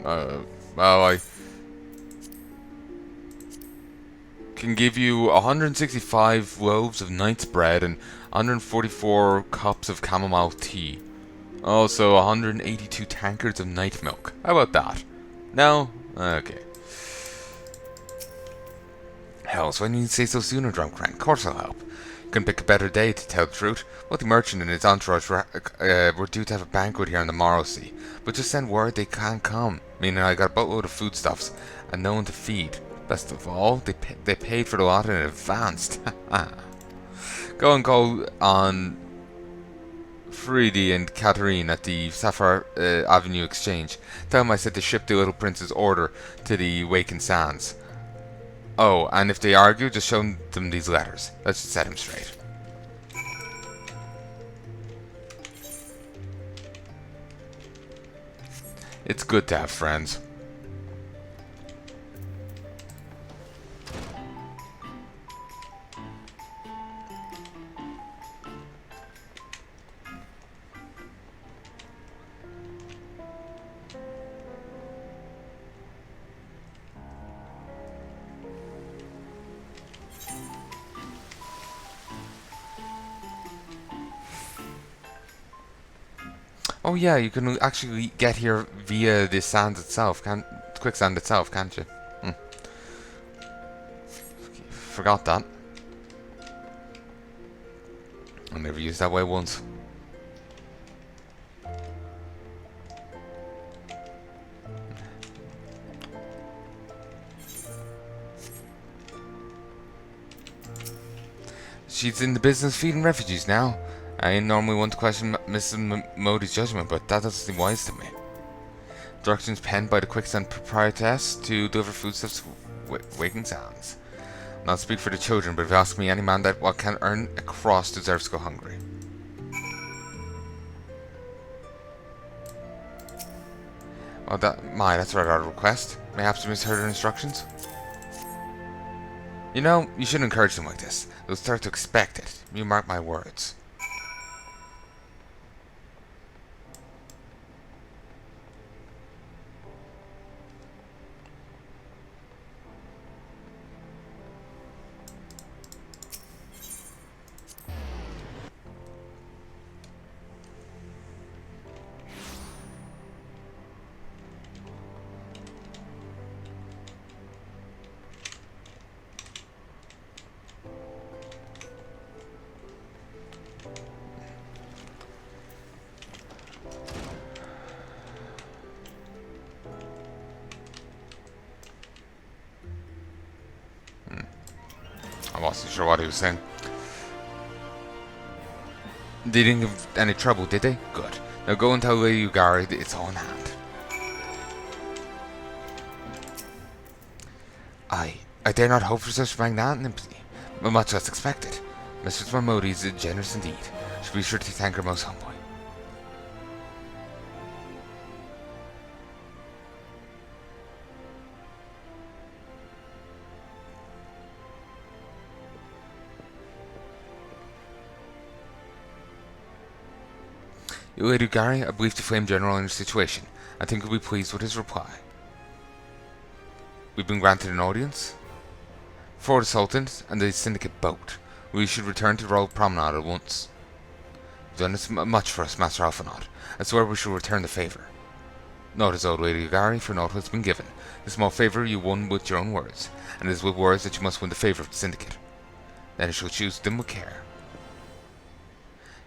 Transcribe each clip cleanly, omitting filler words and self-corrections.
Well, I can give you 165 loaves of knight's bread and 144 cups of chamomile tea. Also, 182 tankards of night milk. How about that? No? Okay. Hell, so I need to say so sooner, Drumcrank. Of course I'll help. Couldn't pick a better day to tell the truth. Both the merchant and his entourage were due to have a banquet here on the morrow, see. But just send word they can't come. Meaning I got a boatload of foodstuffs and no one to feed. Best of all, they paid for the lot in advance. Go and call on Friedi and Catherine at the Sapphire Avenue Exchange. Tell them I said to ship the little prince's order to the Wakened Sands. Oh, and if they argue, just show them these letters. Let's just set him straight. It's good to have friends. Oh yeah, you can actually get here via the sand itself, quicksand itself, can't you? Hmm. Forgot that. I never used that way once. She's in the business feeding refugees now. I normally want to question Mrs. Modi's judgment, but that doesn't seem wise to me. Directions penned by the Quicksand proprietress to deliver foodstuffs to Waking Sands. Not to speak for the children, but if you ask me, any man that can earn a cross deserves to go hungry. Well, that's a rather odd request. Mayhaps you misheard her instructions? You know, you shouldn't encourage them like this. They'll start to expect it. You mark my words. I wasn't sure what he was saying. They didn't give any trouble, did they? Good. Now go and tell Lady Ugari that it's all in hand. I dare not hope for such magnanimity, but much less expected. Mistress Marmody is generous indeed. Should be sure to thank her most humbly. Lady Ugari, I briefed the Flame General on your situation. I think you'll be pleased with his reply. We've been granted an audience for the Sultan and the Syndicate boat. We should return to the Royal Promenade at once. You've done this much for us, Master Alphinaud. I swear we shall return the favour. Notice, old Lady Ugari, for naught has been given. The small favour you won with your own words, and it is with words that you must win the favour of the Syndicate. Then you shall choose them with care.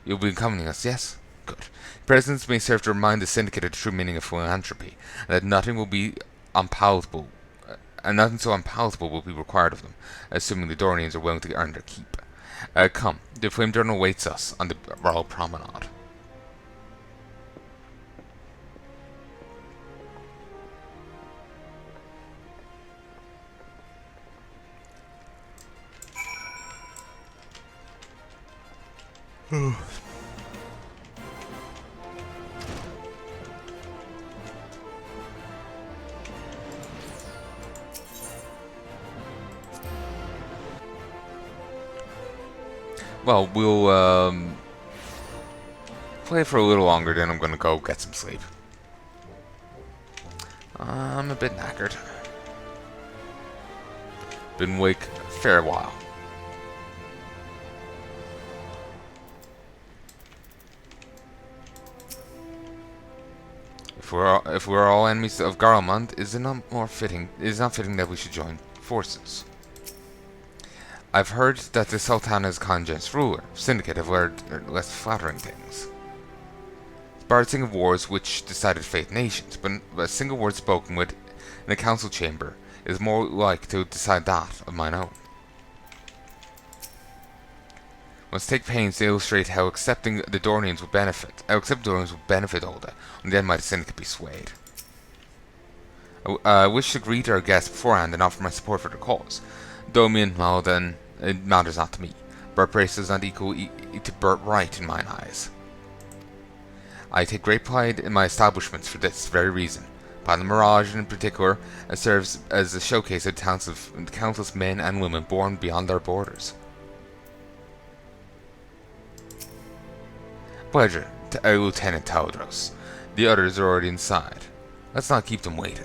You'll be accompanying us, yes? Good. Presents may serve to remind the Syndicate of the true meaning of philanthropy, and that nothing will be unpalatable, and nothing so unpalatable will be required of them, assuming the Dornians are willing to earn their keep. Come, the Flame Journal awaits us on the Royal Promenade. Well, we'll play for a little longer, then I'm gonna go get some sleep. I'm a bit knackered. Been awake a fair while. If we're all enemies of Garlemald, is it not fitting that we should join forces? I've heard that the Sultan is Khanjan's ruler. Syndicate have heard less flattering things. Barred sing of wars which decided fate nations, but a single word spoken with in a council chamber is more like to decide that of mine own. Must take pains to illustrate how accepting the Dornians would benefit Ul'dah, and then might the syndicate be swayed. I wish to greet our guests beforehand and offer my support for their cause. Though me and Malden, it matters not to me. Birthplace does not equal to birthright in mine eyes. I take great pride in my establishments for this very reason. Palanai Mirage in particular serves as a showcase of countless men and women born beyond their borders. Pleasure, Lieutenant Taldros. The others are already inside. Let's not keep them waiting.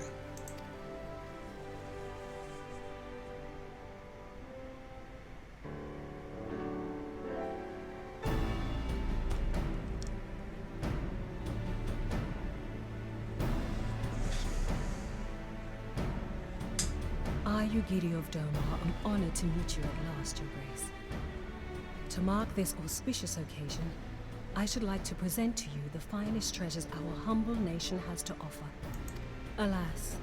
I, Ugiri of Domar, am honored to meet you at last, Your Grace. To mark this auspicious occasion, I should like to present to you the finest treasures our humble nation has to offer. Alas,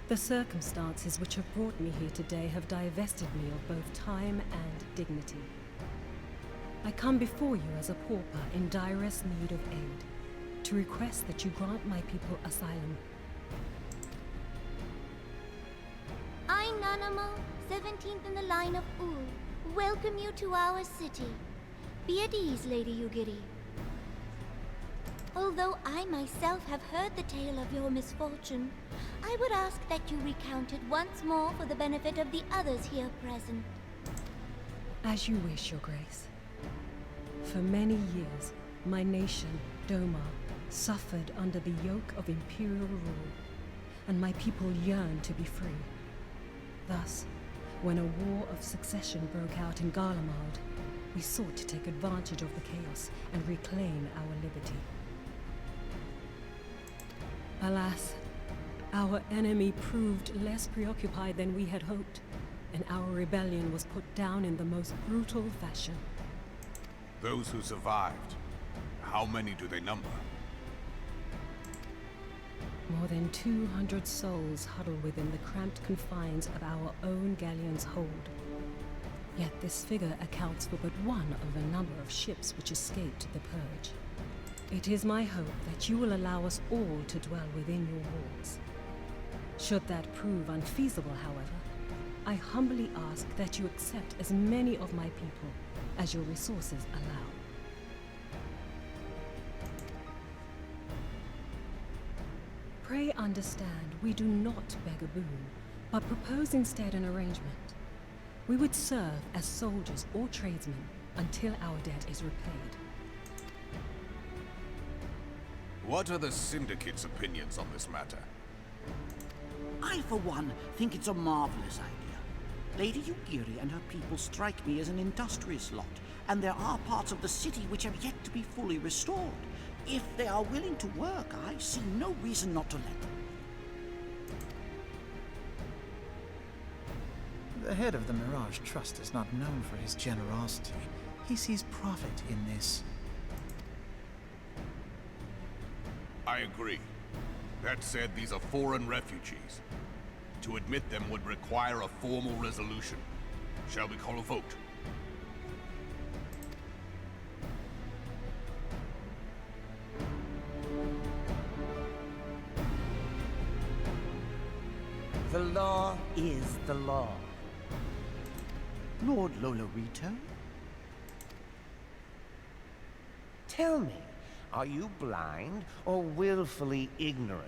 the circumstances which have brought me here today have divested me of both time and dignity. I come before you as a pauper in direst need of aid, to request that you grant my people asylum. I, Nanamo, 17th in the line of Ul, welcome you to our city. Be at ease, Lady Ugiri. Although I myself have heard the tale of your misfortune, I would ask that you recount it once more for the benefit of the others here present. As you wish, Your Grace. For many years, my nation, Domar, suffered under the yoke of imperial rule, and my people yearned to be free. Thus, when a war of succession broke out in Garlemald, we sought to take advantage of the chaos and reclaim our liberty. Alas, our enemy proved less preoccupied than we had hoped, and our rebellion was put down in the most brutal fashion. Those who survived, how many do they number? More than 200 souls huddle within the cramped confines of our own galleon's hold. Yet this figure accounts for but one of a number of ships which escaped the Purge. It is my hope that you will allow us all to dwell within your walls. Should that prove unfeasible, however, I humbly ask that you accept as many of my people as your resources allow. Pray understand, we do not beg a boon, but propose instead an arrangement. We would serve as soldiers or tradesmen until our debt is repaid. What are the Syndicate's opinions on this matter? I, for one, think it's a marvelous idea. Lady Ugiri and her people strike me as an industrious lot, and there are parts of the city which have yet to be fully restored. If they are willing to work, I see no reason not to let them. The head of the Mirage Trust is not known for his generosity. He sees profit in this. I agree. That said, these are foreign refugees. To admit them would require a formal resolution. Shall we call a vote? The law is the law. Lord Lolorito? Tell me, are you blind or willfully ignorant?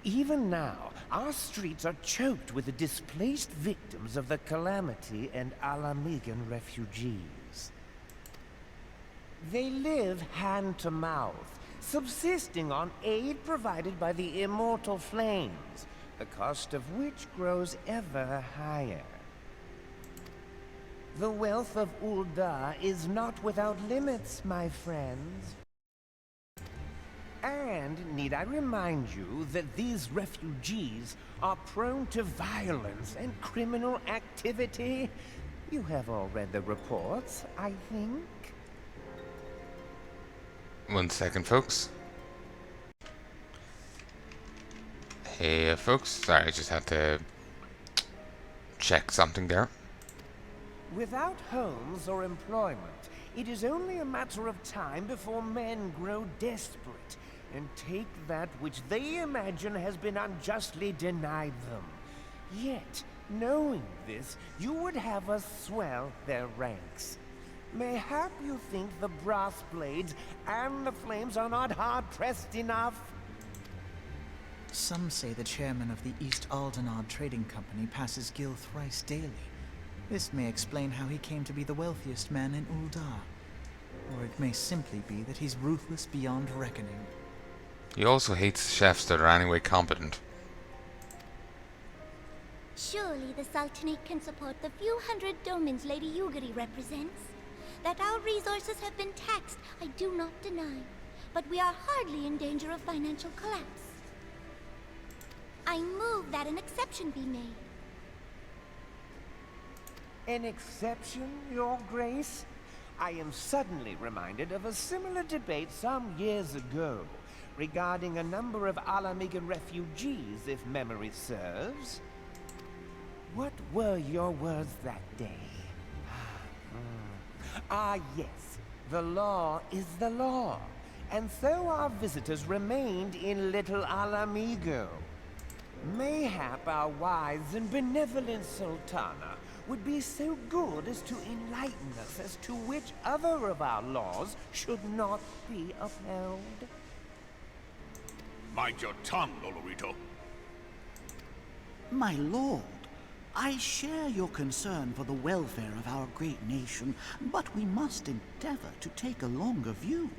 Even now, our streets are choked with the displaced victims of the Calamity and Alamigan refugees. They live hand to mouth, subsisting on aid provided by the immortal flames, the cost of which grows ever higher. The wealth of Ul'dah is not without limits, my friends. And need I remind you that these refugees are prone to violence and criminal activity? You have all read the reports, I think. 1 second, folks. Hey, folks. Sorry, I just had to check something there. Without homes or employment, it is only a matter of time before men grow desperate and take that which they imagine has been unjustly denied them. Yet, knowing this, you would have us swell their ranks. Mayhap you think the brass blades and the flames are not hard-pressed enough? Some say the chairman of the East Aldenard Trading Company passes Gil thrice daily. This may explain how he came to be the wealthiest man in Ul'dah. Or it may simply be that he's ruthless beyond reckoning. He also hates chefs that are anyway competent. Surely the Sultanate can support the few hundred domins Lady Yugiri represents. That our resources have been taxed, I do not deny. But we are hardly in danger of financial collapse. I move that an exception be made. An exception, Your Grace? I am suddenly reminded of a similar debate some years ago regarding a number of Alamigan refugees, if memory serves. What were your words that day? Yes, the law is the law, and so our visitors remained in Little Alamigo. Mayhap our wise and benevolent Sultana would be so good as to enlighten us as to which other of our laws should not be upheld. Mind your tongue, Olorito. My lord, I share your concern for the welfare of our great nation, but we must endeavor to take a longer view.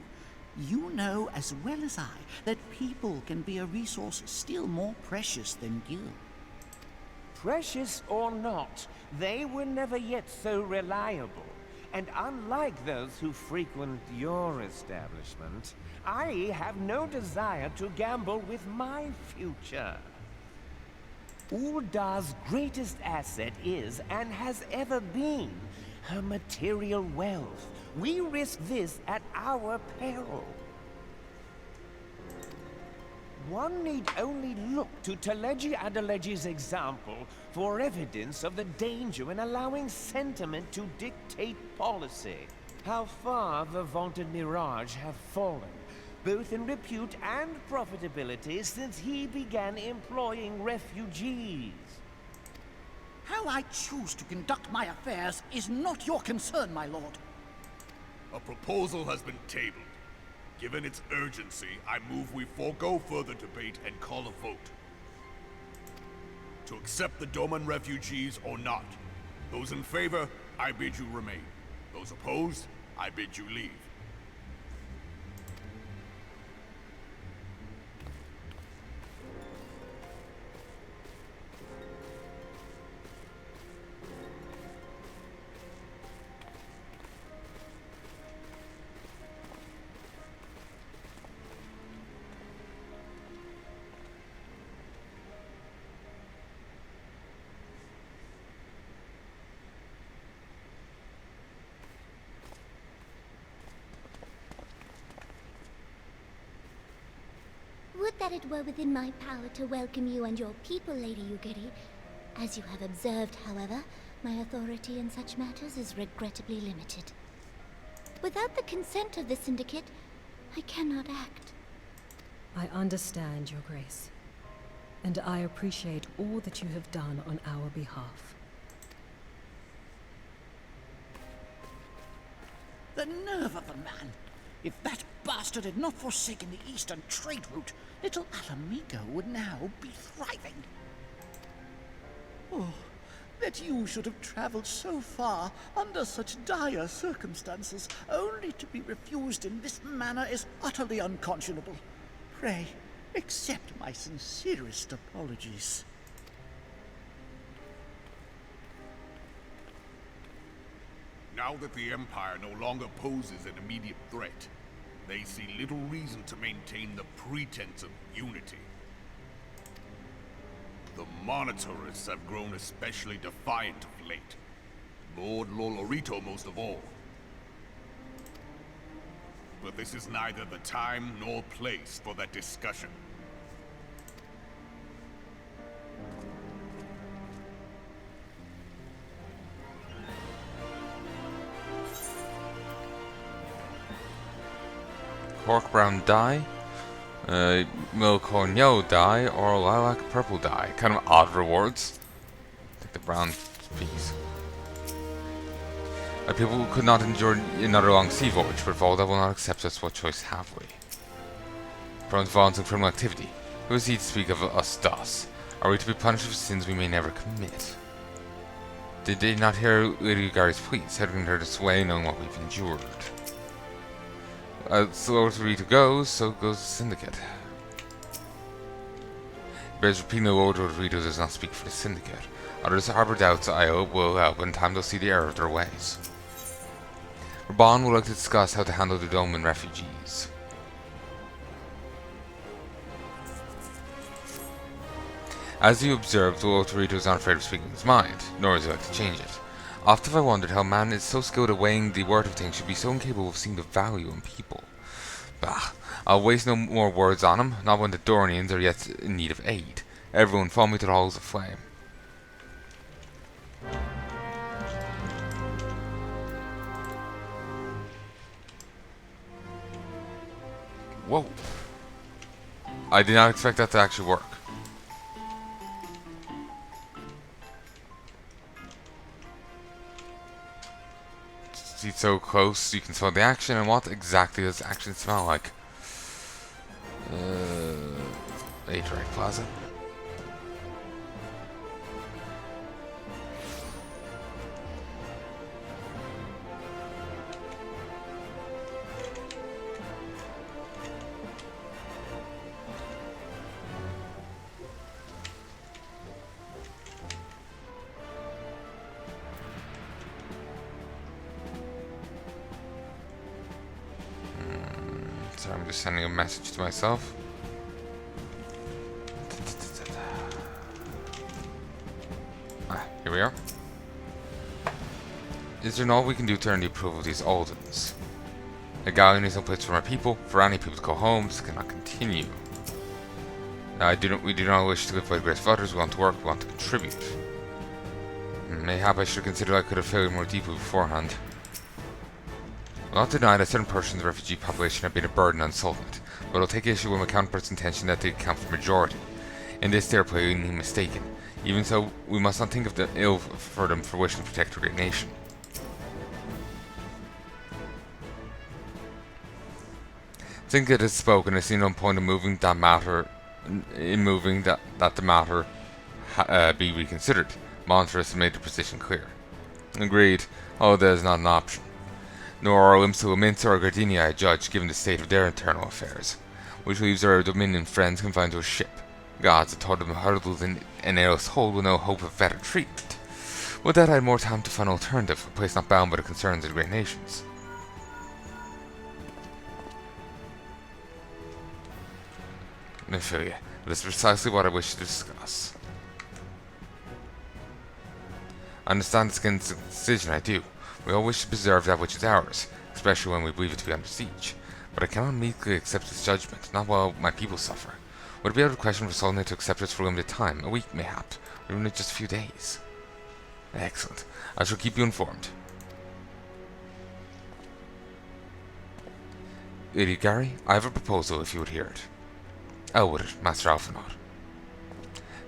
You know as well as I that people can be a resource still more precious than gil. Precious or not, they were never yet so reliable. And unlike those who frequent your establishment, I have no desire to gamble with my future. Ul'dah's greatest asset is, and has ever been, her material wealth. We risk this at our peril. One need only look to Teleji Adeleji's example for evidence of the danger in allowing sentiment to dictate policy. How far the vaunted Mirage have fallen, both in repute and profitability, since he began employing refugees. How I choose to conduct my affairs is not your concern, my lord. A proposal has been tabled. Given its urgency, I move we forego further debate and call a vote. To accept the Doman refugees or not. Those in favor, I bid you remain. Those opposed, I bid you leave. Would that it were within my power to welcome you and your people, Lady Yugiri. As you have observed, however, my authority in such matters is regrettably limited. Without the consent of the Syndicate, I cannot act. I understand, Your Grace. And I appreciate all that you have done on our behalf. The nerve of the man! If that bastard had not forsaken the eastern trade route, Little Alamigo would now be thriving. Oh, that you should have traveled so far under such dire circumstances, only to be refused in this manner is utterly unconscionable. Pray, accept my sincerest apologies. Now that the Empire no longer poses an immediate threat, they see little reason to maintain the pretense of unity. The Monitorists have grown especially defiant of late. Lord Lolorito most of all. But this is neither the time nor place for that discussion. Cork brown dye, milk corn yellow dye, or lilac purple dye. Kind of odd rewards. Take the brown piece. People who could not endure another long sea voyage, but Ul'dah will not accept us. What choice have we? Prone to violence and criminal activity. Who is he to speak of us thus? Are we to be punished for sins we may never commit? Did they not hear Lady Gary's pleas, heading her this way, knowing what we've endured? So Ul'dah goes, so goes the Syndicate. Bears repeating that Lord Ul'dah does not speak for the Syndicate. Others harbor doubts I hope will help, in time they'll see the error of their ways. Raban would like to discuss how to handle the Doman refugees. As you observed, Ul'dah is not afraid of speaking his mind, nor does he like to change it. Often have I wondered how man is so skilled at weighing the worth of things should be so incapable of seeing the value in people. Bah, I'll waste no more words on him, not when the Dornians are yet in need of aid. Everyone follow me to the halls of flame. Whoa. I did not expect that to actually work. See, so close, you can smell the action, and what exactly does action smell like? Atrium Plaza. Sorry, I'm just sending a message to myself. Here we are. Is there not we can do to earn the approval of these Aldens? A galleon is no place for my people. For any people to go home, this cannot continue. Now, we do not wish to live by the grace of others. We want to work, we want to contribute. Mayhap I should consider I could have failed more deeply beforehand. I'll not deny that certain portions of the refugee population have been a burden on Sultanate, but I'll take issue with my counterpart's intention that they account for the majority. In this they are plainly mistaken. Even so, we must not think of the ill for them for wishing to protect a great nation. Syndicate has spoken. I see no point in moving that matter, that the matter be reconsidered. Montrose has made the position clear. Agreed. Oh, that is not an option. Nor are Limsa, Minsa, or Gardinia a judge, given the state of their internal affairs, which leaves our Dominion friends confined to a ship. Gods that taught them huddled in an airless hold with no hope of better treatment. Would that I had more time to find an alternative, a place not bound by the concerns of the great nations. Nephilia, that is precisely what I wish to discuss. I understand this decision, I do. We all wish to preserve that which is ours, especially when we believe it to be under siege. But I cannot meekly accept this judgment, not while my people suffer. Would it be out of question for Sultanate to accept us for a limited time, a week mayhap, or even just a few days? Excellent. I shall keep you informed. Lady Gary, I have a proposal if you would hear it. Elwood, Master Alphanot.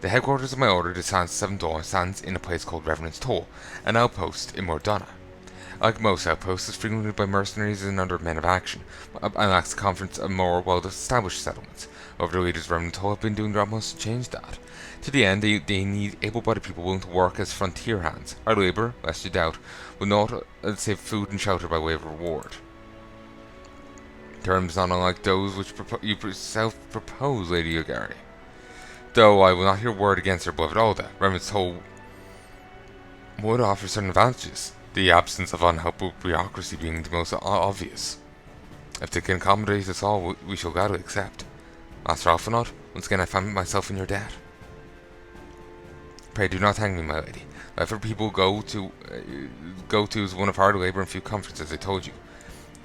The headquarters of my order, the Sans 7 Door, stands in a place called Revenant's Toll, an outpost in Mordana. Like most outposts, it's frequented by mercenaries and other men of action, and lacks the confidence of more well-established settlements. However, the leaders of Nald'thal have been doing their utmost to change that. To the end, they need able-bodied people willing to work as frontier hands. Our labour, lest you doubt, will not save food and shelter by way of reward. Terms not unlike those which you yourself propose, Lady Yugari. Though I will not hear word against her beloved Ul'dah, Revan's toll would offer certain advantages, the absence of unhelpful bureaucracy being the most obvious. If they can accommodate us all, we shall gladly accept. Master Alphanot, once again I find myself in your debt. Pray do not hang me, my lady. Whatever people go to is one of hard labour and few comforts, as I told you.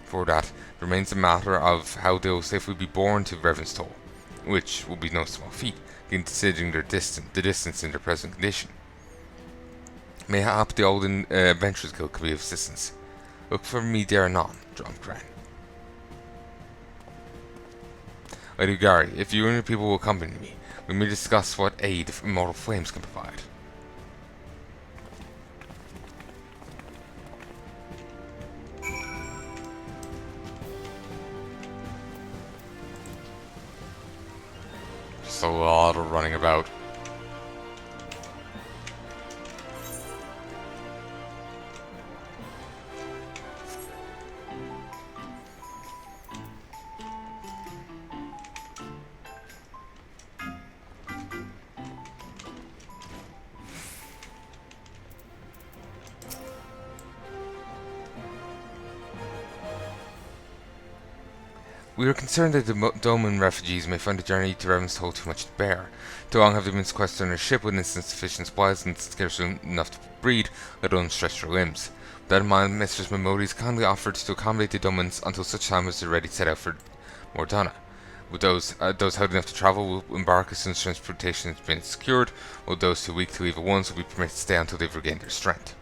For that, it remains a matter of how they will safely be borne to Revan's toll, which will be no small feat, considering the distance in their present condition. Mayhap the old Adventurers Guild could be of assistance. Look for me there anon, Drumcran. Lady Yugari, if you and your people will accompany me, we may discuss what aid immortal flames can provide. Just a lot of running about. We are concerned that the Doman refugees may find the journey to Revan's toll too much to bear. Too long have they been sequestered on a ship with insufficient supplies and scarcely enough to breed, let alone stretch their limbs. With that in mind, Mistress Mimodi's kindly offered to accommodate the Domans until such time as they're ready to set out for Mordana. With those held enough to travel will embark as soon as transportation has been secured, while those too weak to leave at once will be permitted to stay until they've regained their strength.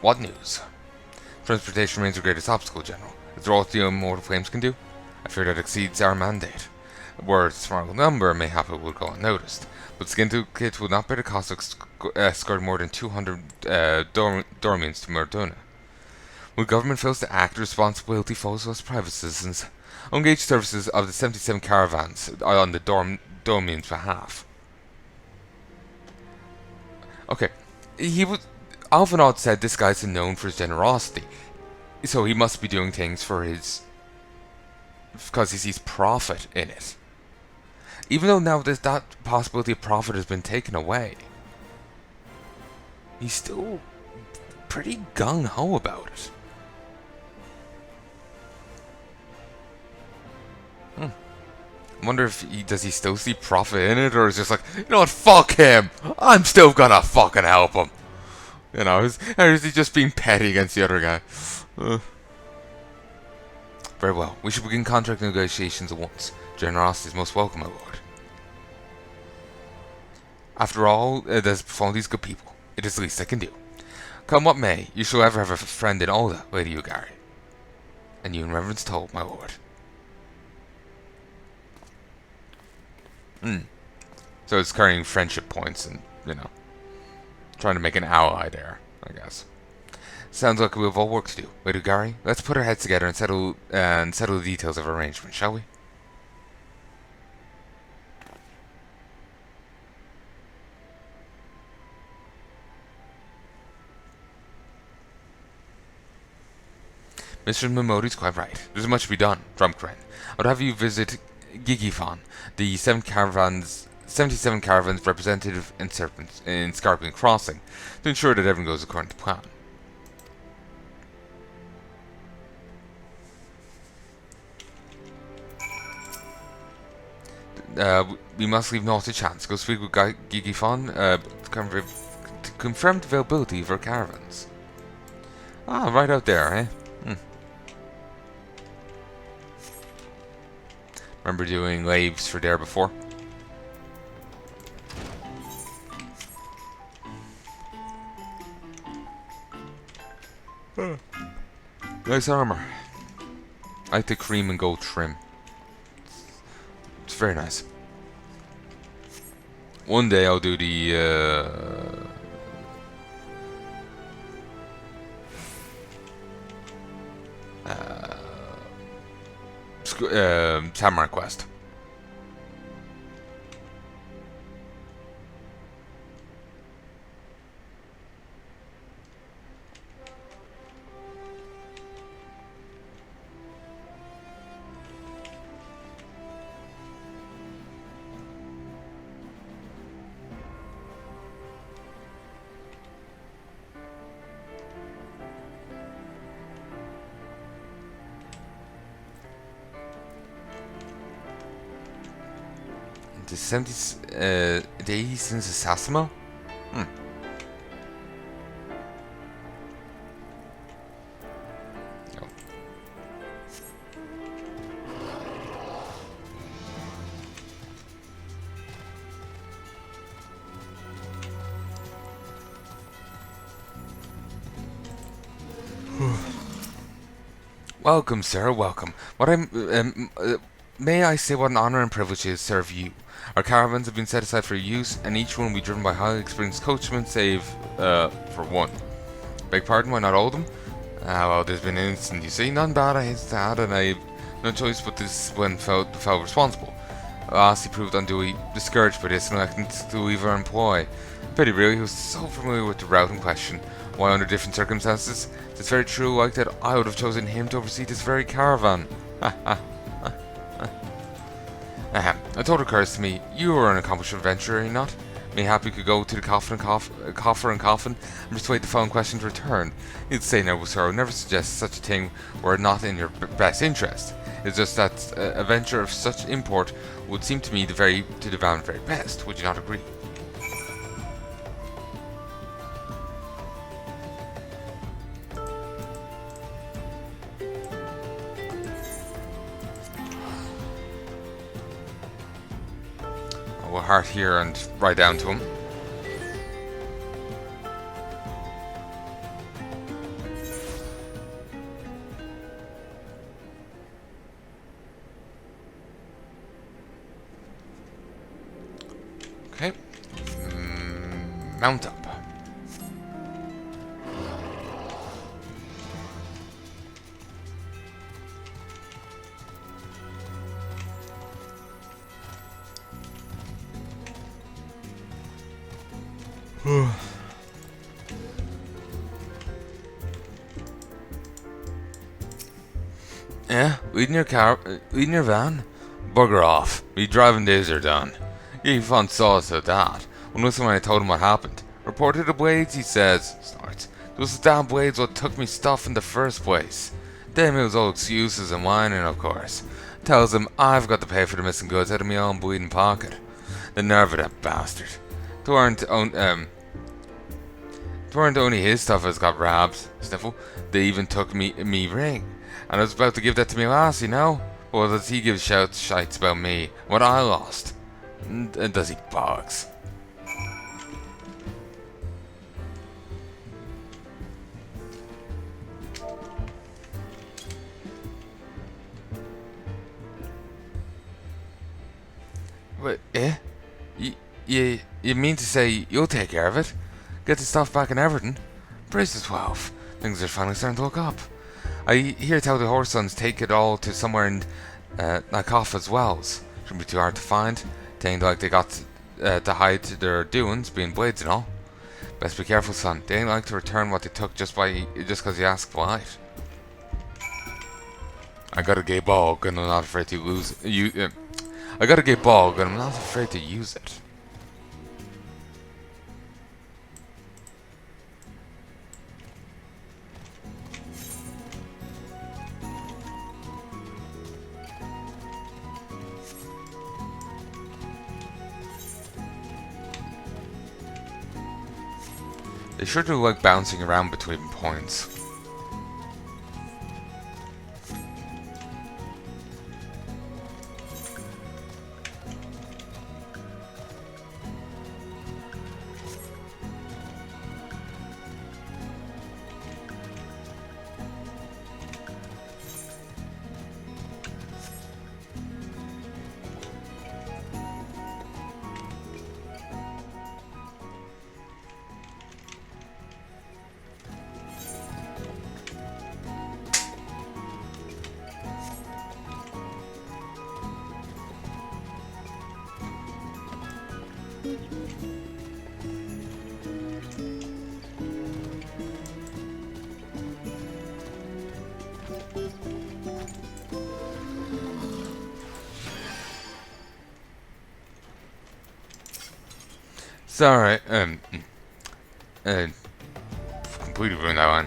What news? Transportation remains our greatest obstacle, General. Is there all the immortal flames can do? I fear that exceeds our mandate. A word small number mayhap it will go unnoticed, but skin kit will not bear the cost of escorting more than 200 Dormians to Mordana. When government fails to act, responsibility falls to us private citizens. Engage services of the 77 caravans on the Dormians' behalf. Okay, Alvanod said this guy's known for his generosity, so he must be doing things for because he sees profit in it. Even though now that possibility of profit has been taken away, he's still pretty gung-ho about it. I wonder if does he still see profit in it, or is just like, you know what, fuck him, I'm still gonna fucking help him. You know, or is he just being petty against the other guy? Very well. We should begin contract negotiations at once. Generosity is most welcome, my lord. After all, there's befallen these good people. It is the least I can do. Come what may, you shall ever have a friend in Ul'dah, Lady Yugari. And you in reverence told, my lord. So it's carrying friendship points and, you know, trying to make an ally there, I guess. Sounds like we have all work to do. Lady Yugari, let's put our heads together and settle the details of our arrangement, shall we? Mr. Mimodi's quite right. There's much to be done, Drumcran. I would have you visit Gigifon, the 77 caravans representative in Scarping Crossing, to ensure that everything goes according to plan. We must leave naught to chance. Go speak with Gigifon to confirm the availability of our caravans. Ah, right out there, eh? Remember doing laves for there before? Nice armor. I like the cream and gold trim. It's very nice. one day I'll do the Samurai quest. The 70s days since Assassimo? Hmm. Oh. Welcome, sir, welcome. May I say what an honor and privilege it is to serve you. Our caravans have been set aside for use, and each one will be driven by highly experienced coachmen, save, for one. Beg pardon, why not all of them? Well, there's been an incident, you see. None bad, I hate that, and I've no choice but this when felt responsible. He proved unduly discouraged by this and elected to leave our employ. Pity really, he was so familiar with the route in question. Why, under different circumstances, it's very true, like that I would have chosen him to oversee this very caravan. Ha ha. A thought occurs to me. You are an accomplished adventurer, are you not? Mayhap you could go to the coffer and coffin and persuade the phone question to return. You'd say, noble sir, I would never suggest such a thing were it not in your best interest. It's just that a venture of such import would seem to me to the very best. Would you not agree? We'll heart here and ride down to him. Okay. Mount up. Yeah, leading your van? Bugger off. Me driving days are done. You fun saw us at that. When I told him what happened. Reported the blades, he says. Snorts. It was the damn blades what took me stuff in the first place. Them his old excuses and whining, of course. Tells him I've got to pay for the missing goods out of my own bleeding pocket. The nerve of that bastard. Tweren't only his stuff has got robbed, Sniffle. They even took me ring. And I was about to give that to me lass, you know? Or does he give shites about me, what I lost? And does he bollocks? Wait, eh? You mean to say you'll take care of it? Get the stuff back in Everton? Praise the 12. Things are finally starting to look up. I hear tell the horse sons take it all to somewhere in Nakaffa's wells. Shouldn't be too hard to find. Tain't like they got to hide their doings, being blades and all. Best be careful, son. They ain't like to return what they took just because you ask polite. I got a gay bog and I'm not afraid to lose it. I got a gay bog and I'm not afraid to use it. They sure do like bouncing around between points. Sorry, completely ruined that one.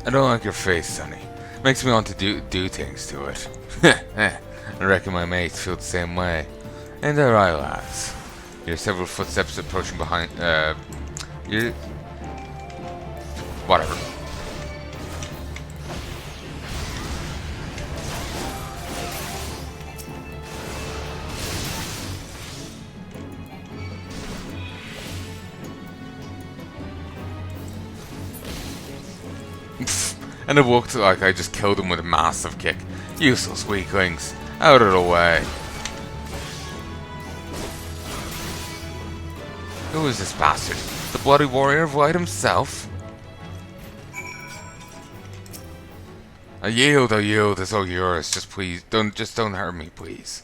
I don't like your face, Sonny. Makes me want to do things to it. I reckon my mates feel the same way. Ain't that right, lads? You hear several footsteps approaching behind, you... Whatever. And it looked like I just killed him with a massive kick. Useless weaklings. Out of the way. Who is this bastard? The bloody warrior of light himself? I yield, it's all yours. Just please, don't hurt me, please.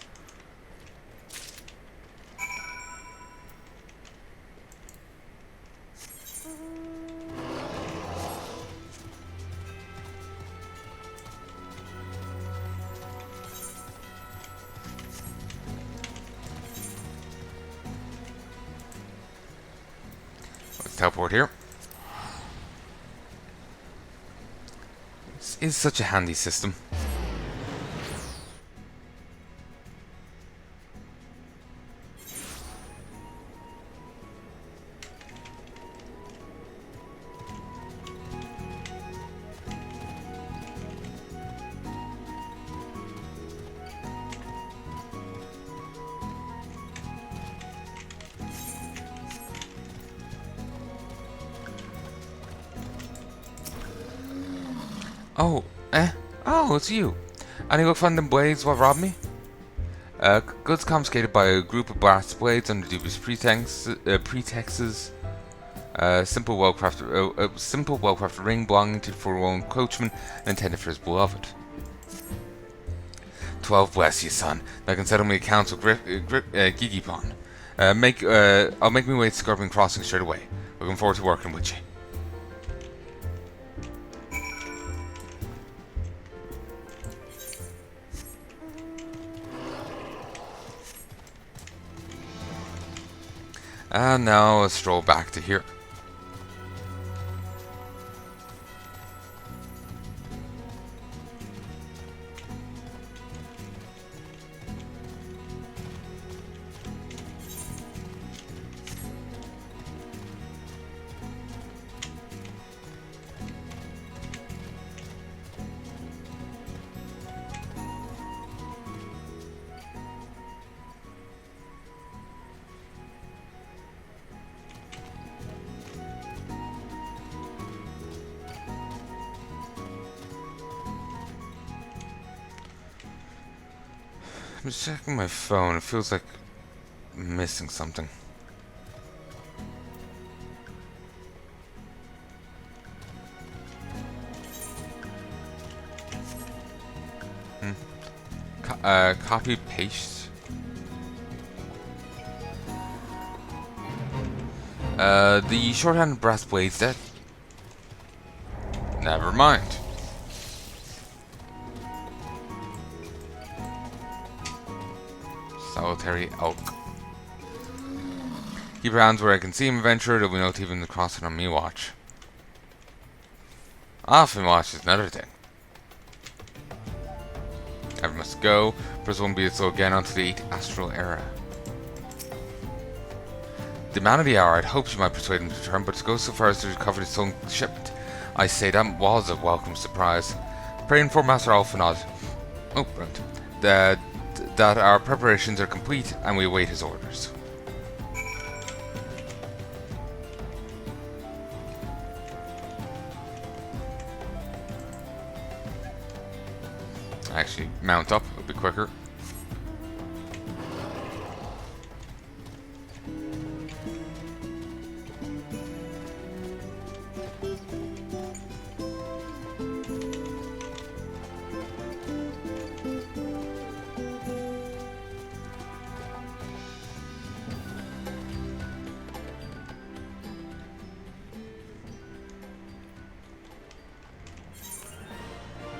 Let's teleport here. This is such a handy system. Oh, it's you. Any luck finding them blades what robbed me? Goods confiscated by a group of brass blades under dubious pretexts. Simple, well-crafted ring belonging to the forlorn coachman and intended for his beloved. 12 bless you, son. I can settle me accounts with Gigipon. I'll make my way to Scorpion Crossing straight away. Looking forward to working with you. And now let's stroll back to here. I'm just checking my phone. It feels like I'm missing something. Copy paste. The shorthand brass blades dead. Never mind. Solitary elk. Keep your hands where I can see him, adventurer. There'll be no thieving the crossing on me watch. Often watch is another thing. Ever must go. First one be so again onto the 8th astral era. The man of the hour, I'd hoped you might persuade him to return, but to go so far as to recover his own shipment. I say that was a welcome surprise. Praying for Master Alphanod. Oh, right. That our preparations are complete and we await his orders. Actually, mount up, it'll be quicker.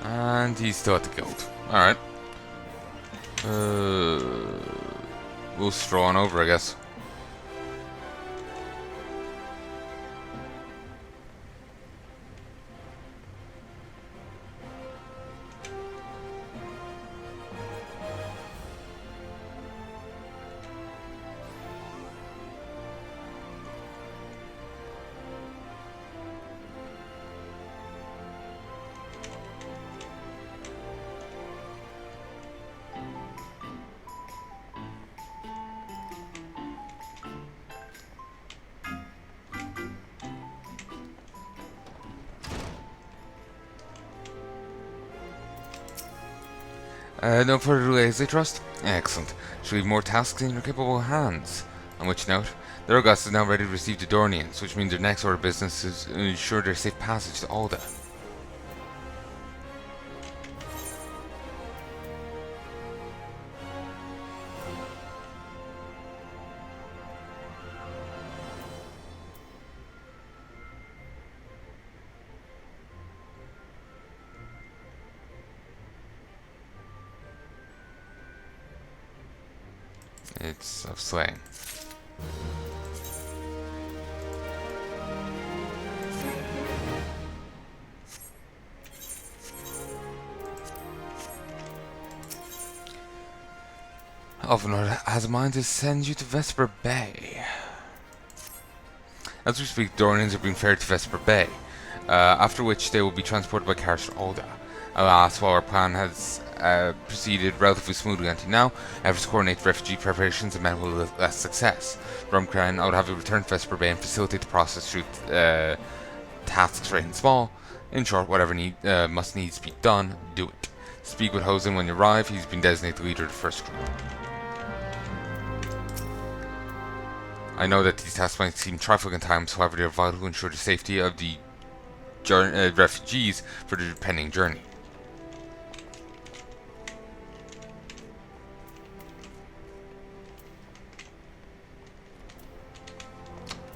And he's still at the guild. Alright. We'll stroll on over, I guess. No further delays, I trust? Excellent. Should leave more tasks in your capable hands. On which note, the Urgas is now ready to receive the Dornians, which means their next order of business is to ensure their safe passage to Ul'dah. It's of slaying. Alvanor has a mind to send you to Vesper Bay. As we speak, Dornians are being ferried to Vesper Bay, after which they will be transported by carriage to Ul'dah. Alas, while our plan has proceeded relatively smoothly until now, efforts to coordinate refugee preparations have met with less success. From Crown, I would have you return to Vesper Bay and facilitate the process through tasks great and small. In short, whatever must needs be done, do it. Speak with Hosen when you arrive. He's been designated the leader of the first group. I know that these tasks might seem trifling at times, however they are vital to ensure the safety of the refugees for the pending journey.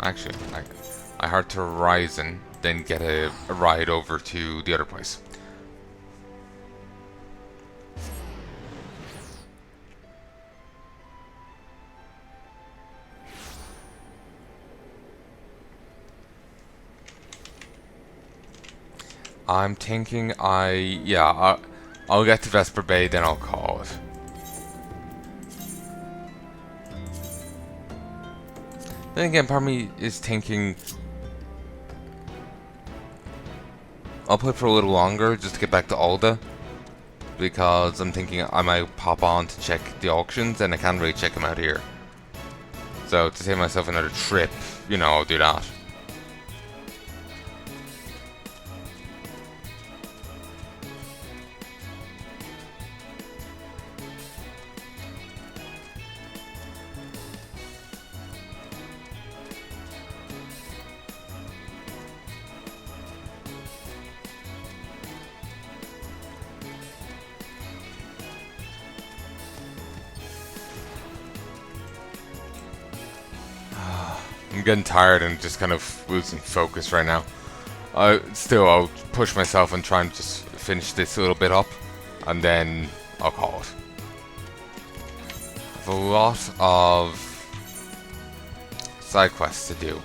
Actually, I heart to Horizon, then get a ride over to the other place. I'm thinking I'll get to Vesper Bay, then I'll call it. Then again, part of me is thinking I'll play for a little longer just to get back to Ul'dah, because I'm thinking I might pop on to check the auctions, and I can't really check them out here. So to save myself another trip, you know, I'll do that. I'm getting tired and just kind of losing focus right now. I'll push myself and try and just finish this a little bit up, and then I'll call it. I have a lot of side quests to do.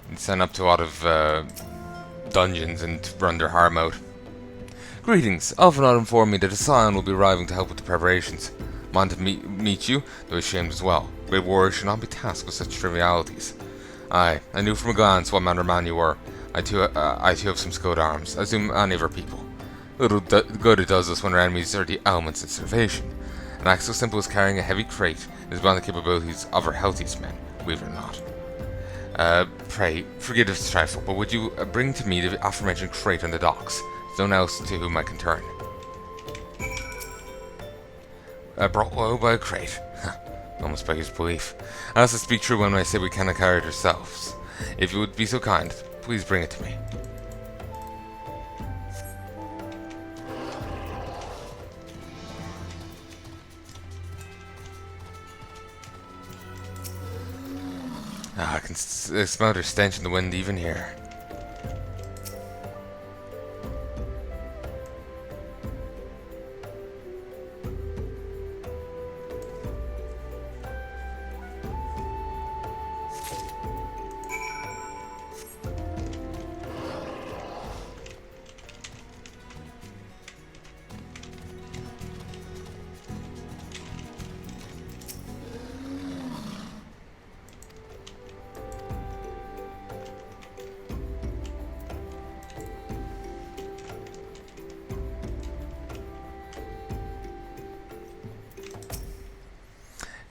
And sign up to a lot of dungeons and run their harm out. Greetings. Alvanor informed me that a scion will be arriving to help with the preparations. Mind to meet you, though ashamed as well. Great warriors should not be tasked with such trivialities. Aye, I knew from a glance what manner of man you were. I too have some skilled arms, as do any of our people. Little good it does us when our enemies are the elements in starvation. An axe so simple as carrying a heavy crate is beyond the capabilities of our healthiest men, believe it or not. Pray, forgive this trifle, but would you bring to me the aforementioned crate on the docks? There's no one else to whom I can turn. Brought low by a crate. Almost beggars belief. I also speak true when I say we cannot carry it ourselves. If you would be so kind, please bring it to me. I can smell their stench in the wind even here.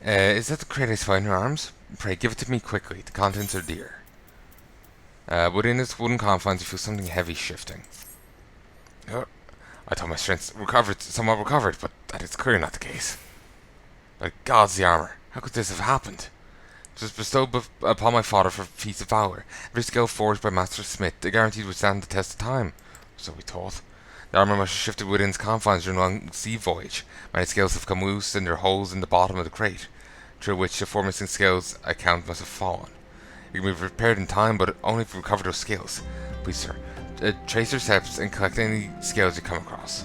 Is that the crate I find in your arms? Pray, give it to me quickly. The contents are dear. Within its wooden confines, you feel something heavy shifting. I thought my strength somewhat recovered, but that is clearly not the case. By gods, the armor! How could this have happened? It was bestowed upon my father for feats of valor. Every skill forged by Master Smith, they guaranteed would stand the test of time. So we thought. The armor must have shifted within its confines during a long sea voyage. Many scales have come loose, and there are holes in the bottom of the crate, through which the 4 missing scales account must have fallen. It can be repaired in time, but only if we recover those scales. Please, sir, trace your steps and collect any scales you come across.